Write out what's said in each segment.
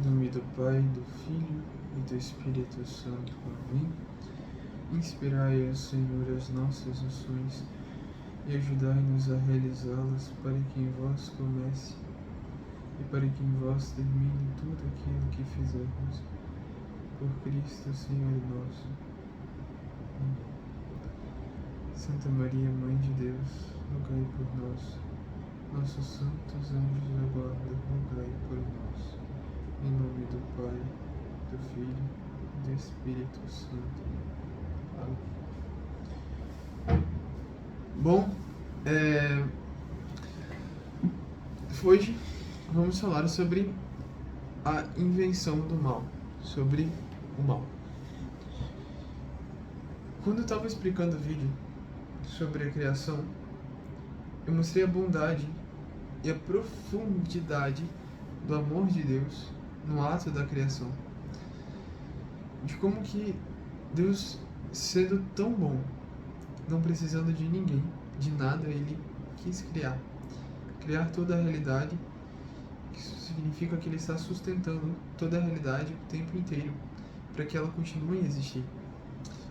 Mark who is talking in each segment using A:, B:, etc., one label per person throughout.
A: Em nome do Pai, do Filho e do Espírito Santo. Amém. Inspirai, ó Senhor, as nossas ações e ajudai-nos a realizá-las, para que em vós comece e para que em vós termine tudo aquilo que fizermos. Por Cristo, Senhor nosso. Amém. Santa Maria, Mãe de Deus, rogai por nós. Nossos santos anjos da guarda, rogai por nós. Em nome do Pai, do Filho e do Espírito Santo. Amém. Bom, hoje vamos falar sobre a invenção do mal, sobre o mal. Quando eu estava explicando o vídeo sobre a criação, eu mostrei a bondade e a profundidade do amor de Deus no ato da criação. De como que Deus, sendo tão bom, não precisando de ninguém, de nada, Ele quis criar toda a realidade. Isso significa que Ele está sustentando toda a realidade o tempo inteiro, para que ela continue a existir.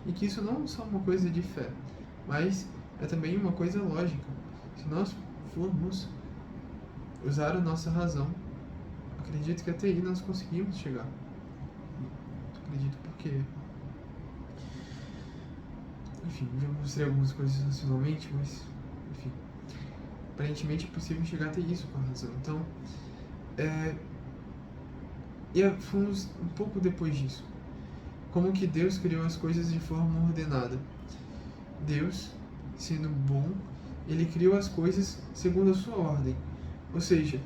A: E que isso não é só uma coisa de fé, mas é também uma coisa lógica. Se nós formos usar a nossa razão, acredito que até aí nós conseguimos chegar. Acredito porque... Enfim, já mostrei algumas coisas racionalmente, mas... Enfim, aparentemente é possível chegar até isso com a razão. Então, e fomos um pouco depois disso. Como que Deus criou as coisas de forma ordenada. Deus, sendo bom, Ele criou as coisas segundo a sua ordem. Ou seja,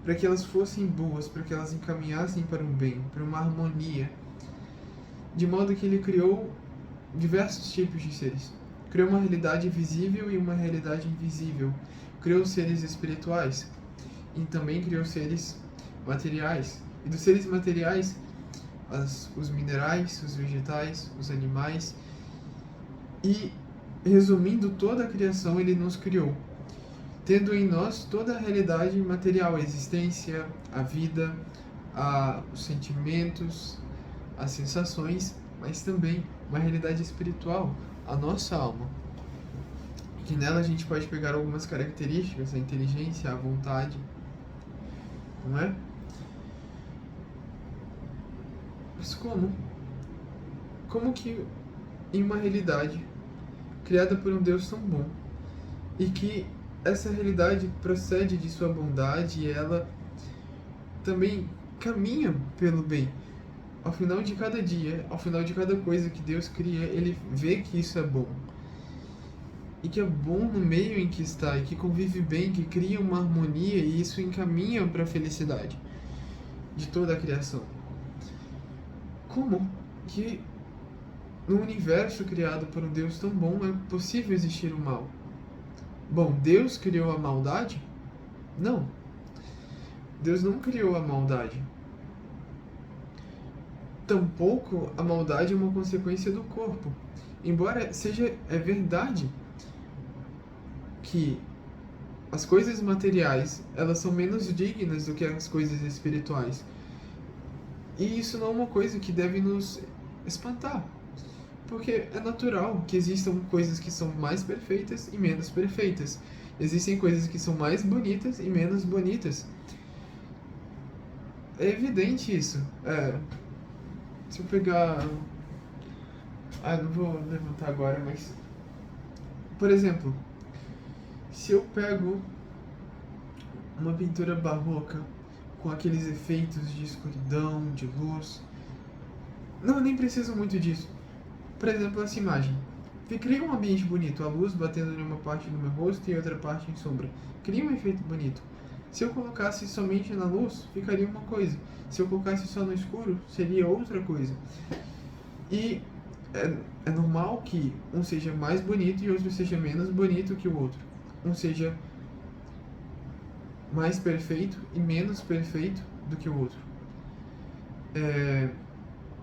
A: para que elas fossem boas, para que elas encaminhassem para um bem, para uma harmonia. De modo que Ele criou diversos tipos de seres. Criou uma realidade visível e uma realidade invisível. Criou seres espirituais e também criou seres materiais. E dos seres materiais, os minerais, os vegetais, os animais. E, resumindo toda a criação, Ele nos criou, tendo em nós toda a realidade material, a existência, a vida, os sentimentos, as sensações, mas também uma realidade espiritual, a nossa alma. Que nela a gente pode pegar algumas características, a inteligência, a vontade, não é? Mas como? Como que em uma realidade criada por um Deus tão bom, e que essa realidade procede de sua bondade e ela também caminha pelo bem. Ao final de cada dia, ao final de cada coisa que Deus cria, Ele vê que isso é bom. E que é bom no meio em que está, e que convive bem, que cria uma harmonia, e isso encaminha para a felicidade de toda a criação. Como que no universo criado por um Deus tão bom é possível existir o mal? Bom, Deus criou a maldade? Não. Deus não criou a maldade. Tampouco a maldade é uma consequência do corpo. Embora é verdade que as coisas materiais, elas são menos dignas do que as coisas espirituais. E isso não é uma coisa que deve nos espantar. Porque é natural que existam coisas que são mais perfeitas e menos perfeitas. Existem coisas que são mais bonitas e menos bonitas. É evidente isso. Se eu pegar... não vou levantar agora, mas... Por exemplo, se eu pego uma pintura barroca com aqueles efeitos de escuridão, de luz... Não, eu nem preciso muito disso. Por exemplo, essa imagem. Cria um ambiente bonito, a luz batendo em uma parte do meu rosto e outra parte em sombra. Cria um efeito bonito. Se eu colocasse somente na luz, ficaria uma coisa. Se eu colocasse só no escuro, seria outra coisa. E é normal que um seja mais bonito e outro seja menos bonito que o outro. Um seja mais perfeito e menos perfeito do que o outro.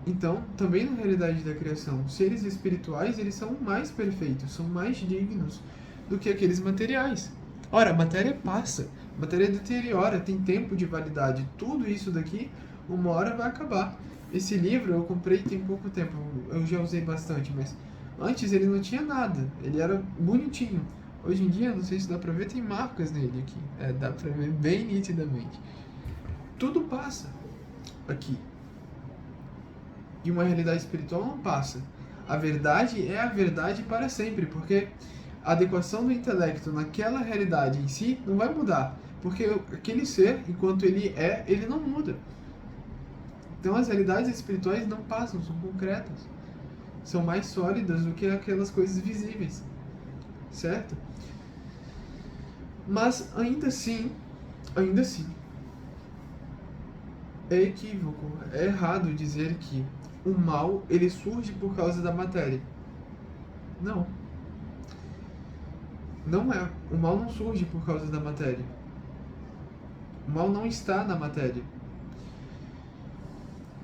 A: Então, também na realidade da criação, os seres espirituais, eles são mais perfeitos, são mais dignos do que aqueles materiais. Ora, a matéria passa, a matéria deteriora, tem tempo de validade. Tudo isso daqui uma hora vai acabar. Esse livro eu comprei tem pouco tempo, eu já usei bastante, mas antes ele não tinha nada, ele era bonitinho. Hoje em dia, não sei se dá pra ver, tem marcas nele aqui. Dá pra ver bem nitidamente. Tudo passa aqui. E uma realidade espiritual não passa. A verdade é a verdade para sempre, porque a adequação do intelecto naquela realidade em si não vai mudar. Porque aquele ser, enquanto ele é, ele não muda. Então as realidades espirituais não passam, são concretas. São mais sólidas do que aquelas coisas visíveis. Certo? Mas ainda assim, é equívoco, é errado dizer que o mal ele surge por causa da matéria. Não. Não é. O mal não surge por causa da matéria. O mal não está na matéria.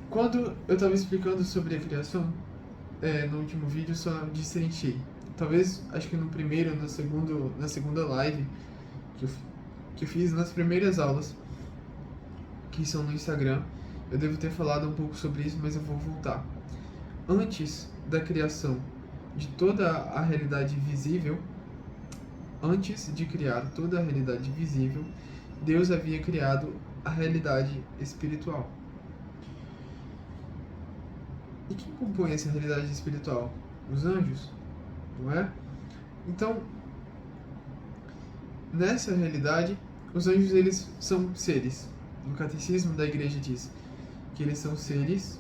A: Quando eu estava explicando sobre a criação, no último vídeo só destrinchei. Talvez, acho que no primeiro, na segunda live que eu fiz nas primeiras aulas, que são no Instagram, eu devo ter falado um pouco sobre isso, mas eu vou voltar. Antes da criação de toda a realidade visível, antes de criar toda a realidade visível, Deus havia criado a realidade espiritual. E quem compõe essa realidade espiritual? Os anjos, não é? Então, nessa realidade, os anjos eles são seres. No catecismo da igreja diz que eles são seres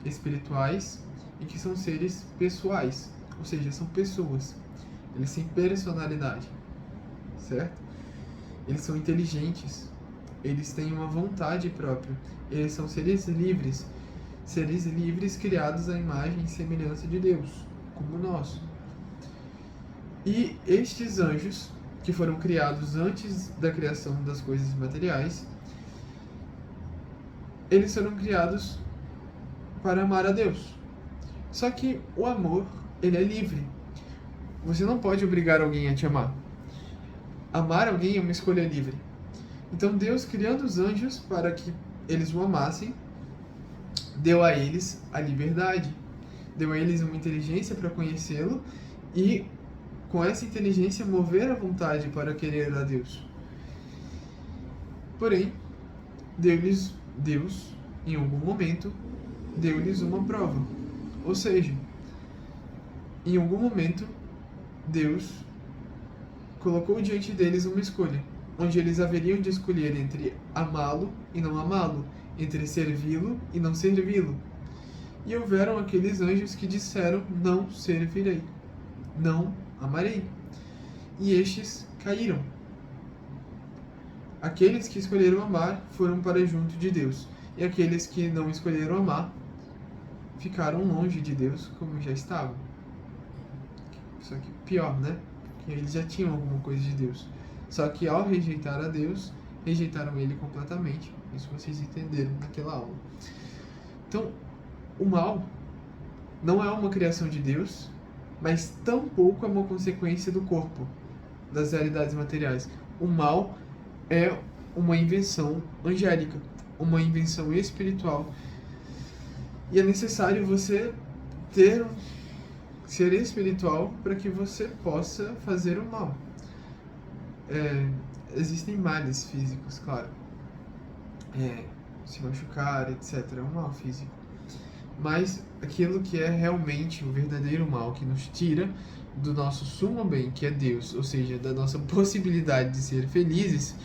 A: espirituais e que são seres pessoais, ou seja, são pessoas. Eles têm personalidade, certo? Eles são inteligentes, eles têm uma vontade própria, eles são seres livres criados à imagem e semelhança de Deus, como nós. E estes anjos, que foram criados antes da criação das coisas materiais, eles foram criados para amar a Deus. Só que o amor, ele é livre. Você não pode obrigar alguém a te amar. Amar alguém é uma escolha livre. Então Deus, criando os anjos para que eles o amassem, deu a eles a liberdade. Deu a eles uma inteligência para conhecê-lo e, com essa inteligência, mover a vontade para querer a Deus. Porém, Deus, em algum momento, deu-lhes uma prova. Ou seja, em algum momento, Deus colocou diante deles uma escolha, onde eles haveriam de escolher entre amá-lo e não amá-lo, entre servi-lo e não servi-lo. E houveram aqueles anjos que disseram: não servirei, não amarei. E estes caíram. Aqueles que escolheram amar foram para junto de Deus, e aqueles que não escolheram amar ficaram longe de Deus como já estavam. Só que pior, né? Porque eles já tinham alguma coisa de Deus. Só que ao rejeitar a Deus, rejeitaram ele completamente. Isso vocês entenderam naquela aula. Então, o mal não é uma criação de Deus, mas tampouco é uma consequência do corpo, das realidades materiais. O mal é uma invenção angélica, uma invenção espiritual. E é necessário você ser espiritual para que você possa fazer o mal. Existem males físicos, claro. Se machucar, etc. É um mal físico. Mas aquilo que é realmente o verdadeiro mal, que nos tira do nosso sumo bem, que é Deus, ou seja, da nossa possibilidade de ser felizes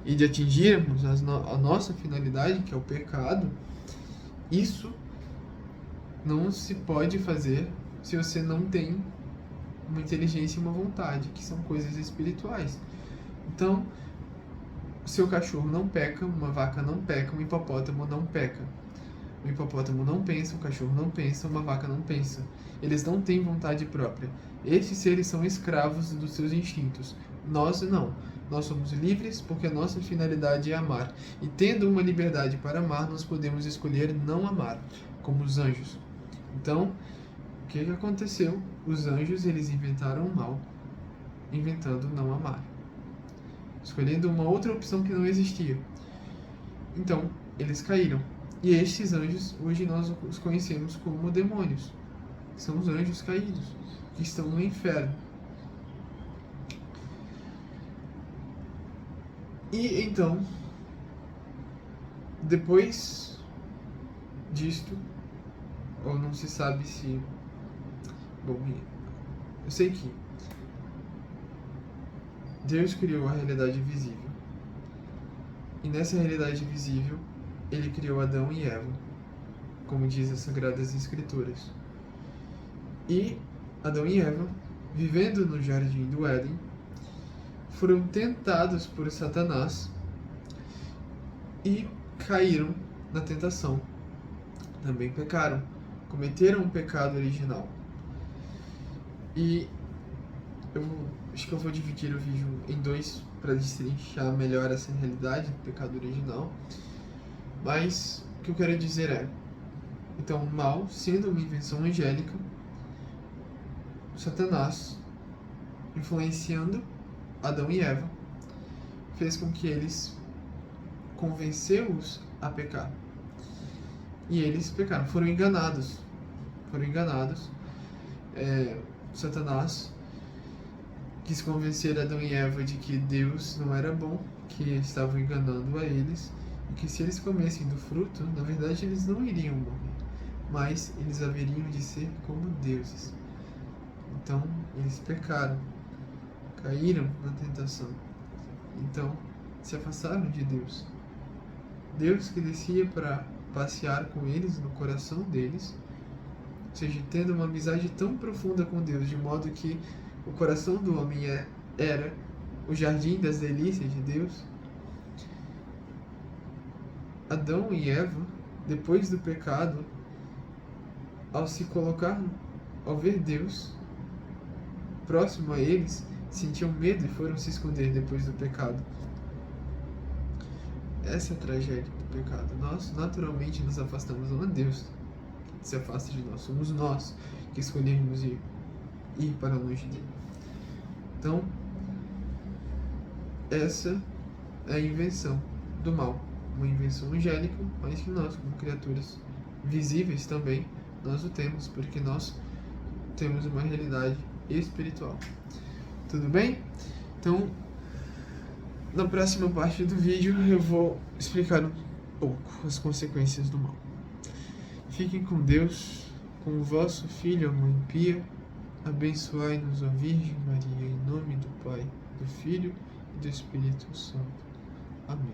A: e de atingirmos a nossa finalidade, que é o pecado, isso não se pode fazer se você não tem uma inteligência e uma vontade, que são coisas espirituais. Então, seu cachorro não peca, uma vaca não peca, um hipopótamo não peca. O hipopótamo não pensa, o cachorro não pensa, uma vaca não pensa. Eles não têm vontade própria. Estes seres são escravos dos seus instintos. Nós não. Nós somos livres porque a nossa finalidade é amar. E tendo uma liberdade para amar, nós podemos escolher não amar, como os anjos. Então, o que aconteceu? Os anjos, eles inventaram o mal, inventando não amar, escolhendo uma outra opção que não existia. Então, eles caíram. E estes anjos, hoje nós os conhecemos como demônios. São os anjos caídos, que estão no inferno. E então, depois disto, ou não se sabe se... Bom, eu sei que Deus criou a realidade visível. E nessa realidade visível, Ele criou Adão e Eva, como diz as Sagradas Escrituras. E Adão e Eva, vivendo no Jardim do Éden, foram tentados por Satanás e caíram na tentação. Também pecaram, cometeram o pecado original. E acho que eu vou dividir o vídeo em dois para destrinchar melhor essa realidade do pecado original. Mas o que eu quero dizer é, então, o mal, sendo uma invenção angélica, Satanás, influenciando Adão e Eva, fez com que eles convenceu-os a pecar. E eles pecaram, foram enganados. Satanás quis convencer Adão e Eva de que Deus não era bom, que estavam enganando a eles, e que se eles comessem do fruto, na verdade eles não iriam morrer, mas eles haveriam de ser como deuses. Então, eles pecaram, caíram na tentação. Então, se afastaram de Deus. Deus que descia para passear com eles no coração deles, ou seja, tendo uma amizade tão profunda com Deus, de modo que o coração do homem era o jardim das delícias de Deus. Adão e Eva, depois do pecado, ao ver Deus próximo a eles, sentiam medo e foram se esconder depois do pecado. Essa é a tragédia do pecado. Nós, naturalmente, nos afastamos, não é Deus que se afasta de nós, somos nós que escolhemos ir para longe dele. Então, essa é a invenção do mal, uma invenção angélica, mas que nós, como criaturas visíveis também, nós o temos, porque nós temos uma realidade espiritual. Tudo bem? Então, na próxima parte do vídeo eu vou explicar um pouco as consequências do mal. Fiquem com Deus, com o vosso Filho, a Mãe Pia. Abençoai-nos, ó Virgem Maria, em nome do Pai, do Filho e do Espírito Santo. Amém.